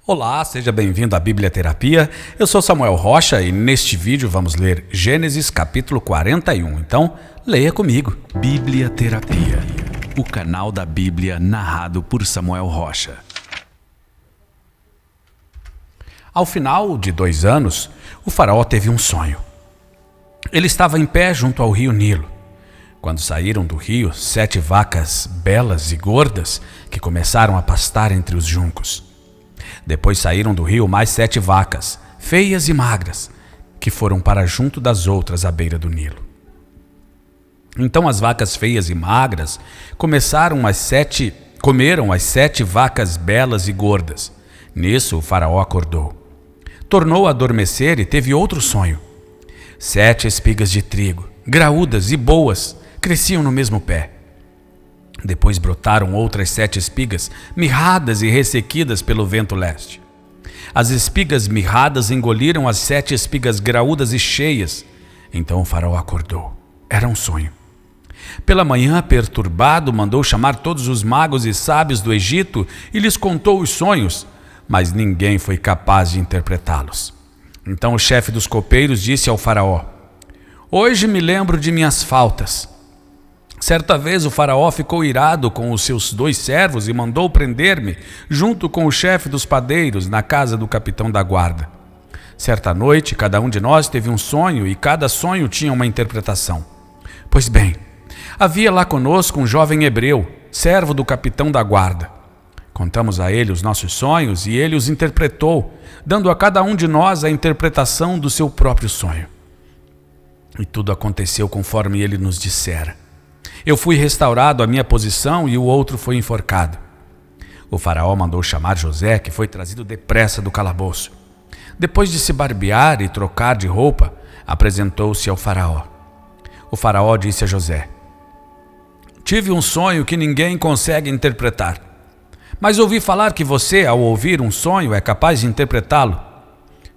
Olá, seja bem-vindo à Bíblia Terapia. Eu sou Samuel Rocha e neste vídeo vamos ler Gênesis capítulo 41. Então, leia comigo. Bíblia Terapia, o canal da Bíblia narrado por Samuel Rocha. Ao final de 2 anos, o faraó teve um sonho. Ele estava em pé junto ao rio Nilo. Quando saíram do rio, 7 vacas belas e gordas que começaram a pastar entre os juncos. Depois saíram do rio mais 7 vacas, feias e magras, que foram para junto das outras à beira do Nilo. Então as vacas feias e magras comeram as 7 vacas belas e gordas. Nisso o faraó acordou. Tornou a adormecer e teve outro sonho. 7 espigas de trigo, graúdas e boas, cresciam no mesmo pé. Depois brotaram outras 7 espigas, mirradas e ressequidas pelo vento leste. As espigas mirradas engoliram as 7 espigas graúdas e cheias. Então o faraó acordou. Era um sonho. Pela manhã, perturbado, mandou chamar todos os magos e sábios do Egito e lhes contou os sonhos, mas ninguém foi capaz de interpretá-los. Então o chefe dos copeiros disse ao faraó: "Hoje me lembro de minhas faltas." Certa vez o faraó ficou irado com os seus 2 servos e mandou prender-me, junto com o chefe dos padeiros, na casa do capitão da guarda. Certa noite, cada um de nós teve um sonho e cada sonho tinha uma interpretação. Pois bem, havia lá conosco um jovem hebreu, servo do capitão da guarda. Contamos a ele os nossos sonhos e ele os interpretou, dando a cada um de nós a interpretação do seu próprio sonho. E tudo aconteceu conforme ele nos dissera. Eu fui restaurado à minha posição e o outro foi enforcado. O faraó mandou chamar José, que foi trazido depressa do calabouço. Depois de se barbear e trocar de roupa, apresentou-se ao faraó. O faraó disse a José: "Tive um sonho que ninguém consegue interpretar. Mas ouvi falar que você, ao ouvir um sonho, é capaz de interpretá-lo."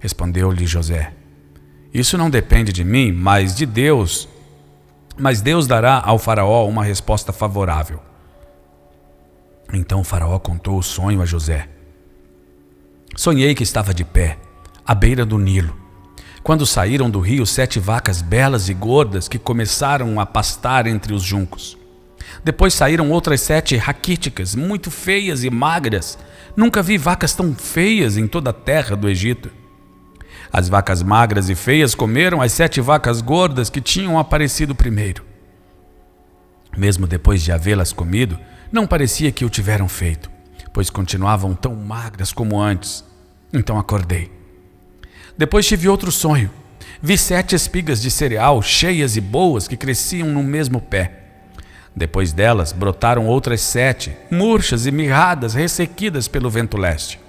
Respondeu-lhe José: "Isso não depende de mim, mas de Deus. Mas Deus dará ao faraó uma resposta favorável." Então o faraó contou o sonho a José. "Sonhei que estava de pé, à beira do Nilo, quando saíram do rio 7 vacas belas e gordas que começaram a pastar entre os juncos. Depois saíram outras 7 raquíticas, muito feias e magras. Nunca vi vacas tão feias em toda a terra do Egito. As vacas magras e feias comeram as 7 vacas gordas que tinham aparecido primeiro. Mesmo depois de havê-las comido, não parecia que o tiveram feito, pois continuavam tão magras como antes. Então acordei. Depois tive outro sonho. Vi 7 espigas de cereal cheias e boas que cresciam no mesmo pé. Depois delas brotaram outras 7, murchas e mirradas, ressequidas pelo vento leste.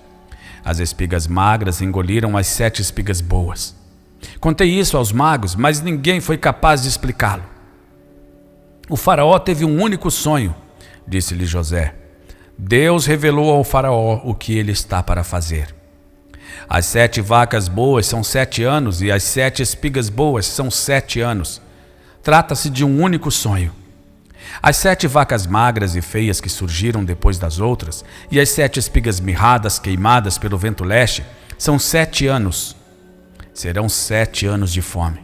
As espigas magras engoliram as 7 espigas boas. Contei isso aos magos, mas ninguém foi capaz de explicá-lo. O faraó teve um único sonho," disse-lhe José. "Deus revelou ao faraó o que ele está para fazer. As 7 vacas boas são 7 anos e as 7 espigas boas são 7 anos. Trata-se de um único sonho. As 7 vacas magras e feias que surgiram depois das outras e as 7 espigas mirradas queimadas pelo vento leste são 7 anos. Serão 7 anos de fome.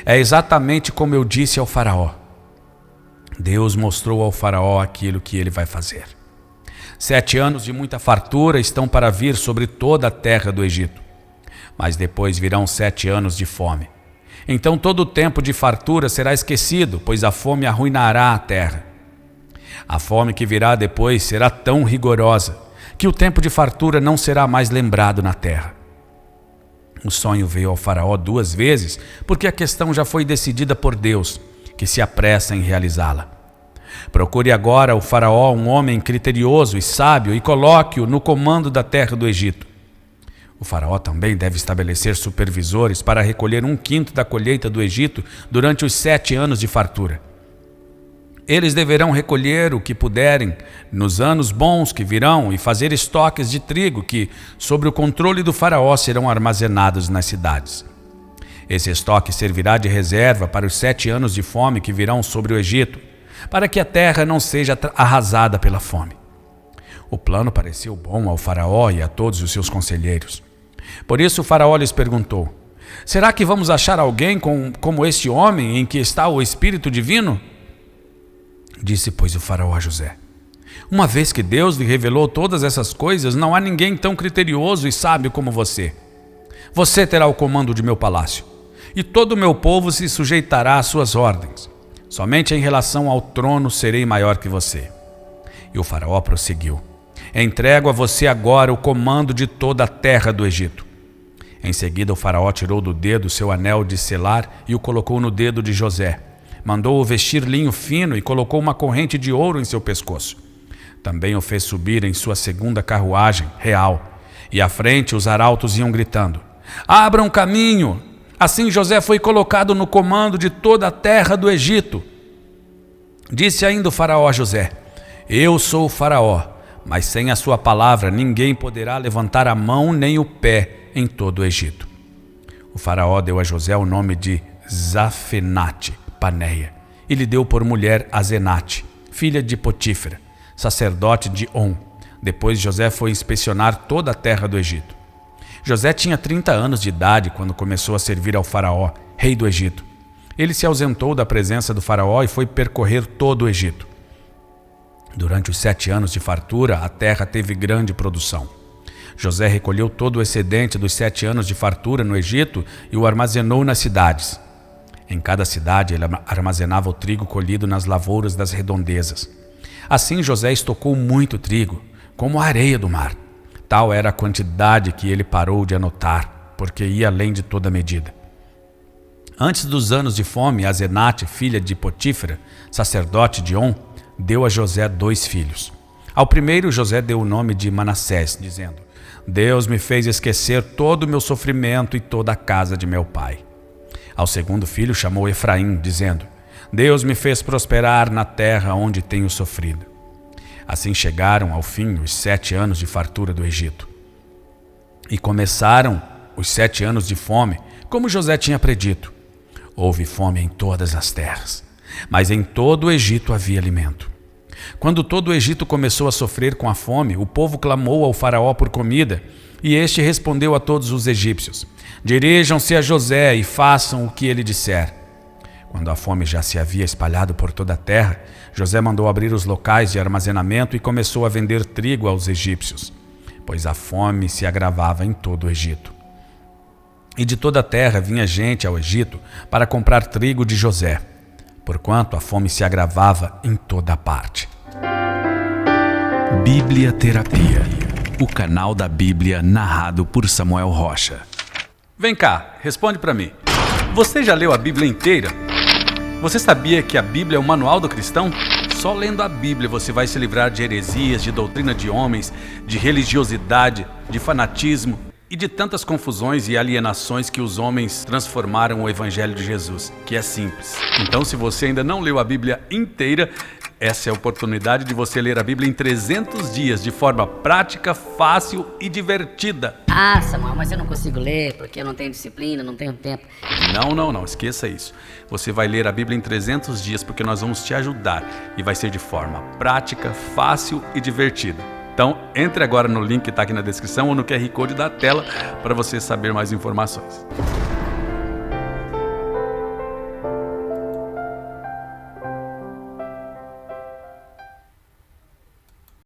É exatamente como eu disse ao faraó. Deus mostrou ao faraó aquilo que ele vai fazer. 7 anos de muita fartura estão para vir sobre toda a terra do Egito. Mas depois virão 7 anos de fome. Então todo o tempo de fartura será esquecido, pois a fome arruinará a terra. A fome que virá depois será tão rigorosa que o tempo de fartura não será mais lembrado na terra." O sonho veio ao faraó 2 vezes, porque a questão já foi decidida por Deus, que se apressa em realizá-la. Procure agora o faraó um homem criterioso e sábio e coloque-o no comando da terra do Egito. O faraó também deve estabelecer supervisores para recolher 1/5 da colheita do Egito durante os 7 anos de fartura. Eles deverão recolher o que puderem nos anos bons que virão e fazer estoques de trigo que, sob o controle do faraó, serão armazenados nas cidades. Esse estoque servirá de reserva para os 7 anos de fome que virão sobre o Egito, para que a terra não seja arrasada pela fome. O plano pareceu bom ao faraó e a todos os seus conselheiros. Por isso o faraó lhes perguntou: será que vamos achar alguém como este homem em que está o Espírito Divino? Disse, pois, o faraó a José: uma vez que Deus lhe revelou todas essas coisas, não há ninguém tão criterioso e sábio como você. Você terá o comando de meu palácio, e todo o meu povo se sujeitará às suas ordens. Somente em relação ao trono serei maior que você. E o faraó prosseguiu: entrego a você agora o comando de toda a terra do Egito. Em seguida o faraó tirou do dedo seu anel de selar e o colocou no dedo de José. Mandou-o vestir linho fino e colocou uma corrente de ouro em seu pescoço. Também o fez subir em sua segunda carruagem real, e à frente os arautos iam gritando: abram caminho! Assim José foi colocado no comando de toda a terra do Egito. Disse ainda o faraó a José: eu sou o faraó, mas sem a sua palavra ninguém poderá levantar a mão nem o pé em todo o Egito. O faraó deu a José o nome de Zafenate Paneia, e lhe deu por mulher Azenate, filha de Potífera, sacerdote de On. Depois José foi inspecionar toda a terra do Egito. José tinha 30 anos de idade quando começou a servir ao faraó, rei do Egito. Ele se ausentou da presença do faraó e foi percorrer todo o Egito. Durante os 7 anos de fartura, a terra teve grande produção. José recolheu todo o excedente dos 7 anos de fartura no Egito e o armazenou nas cidades. Em cada cidade ele armazenava o trigo colhido nas lavouras das redondezas. Assim José estocou muito trigo, como a areia do mar. Tal era a quantidade que ele parou de anotar, porque ia além de toda medida. Antes dos anos de fome, Azenate, filha de Potífera, sacerdote de On, deu a José 2 filhos. Ao primeiro José deu o nome de Manassés, dizendo: Deus me fez esquecer todo o meu sofrimento e toda a casa de meu pai. Ao segundo filho chamou Efraim, dizendo: Deus me fez prosperar na terra onde tenho sofrido. Assim chegaram ao fim os 7 anos de fartura do Egito. E começaram os 7 anos de fome, como José tinha predito. Houve fome em todas as terras, mas em todo o Egito havia alimento. Quando todo o Egito começou a sofrer com a fome, o povo clamou ao faraó por comida, e este respondeu a todos os egípcios: dirijam-se a José e façam o que ele disser. Quando a fome já se havia espalhado por toda a terra, José mandou abrir os locais de armazenamento e começou a vender trigo aos egípcios, pois a fome se agravava em todo o Egito. E de toda a terra vinha gente ao Egito para comprar trigo de José, porquanto a fome se agravava em toda a parte. Bíblia Terapia, o canal da Bíblia narrado por Samuel Rocha. Vem cá, responde para mim. Você já leu a Bíblia inteira? Você sabia que a Bíblia é o manual do cristão? Só lendo a Bíblia você vai se livrar de heresias, de doutrina de homens, de religiosidade, de fanatismo e de tantas confusões e alienações que os homens transformaram o Evangelho de Jesus, que é simples. Então, se você ainda não leu a Bíblia inteira, essa é a oportunidade de você ler a Bíblia em 300 dias, de forma prática, fácil e divertida. Ah, Samuel, mas eu não consigo ler porque eu não tenho disciplina, não tenho tempo. Não, esqueça isso. Você vai ler a Bíblia em 300 dias porque nós vamos te ajudar e vai ser de forma prática, fácil e divertida. Então, entre agora no link que está aqui na descrição ou no QR Code da tela para você saber mais informações.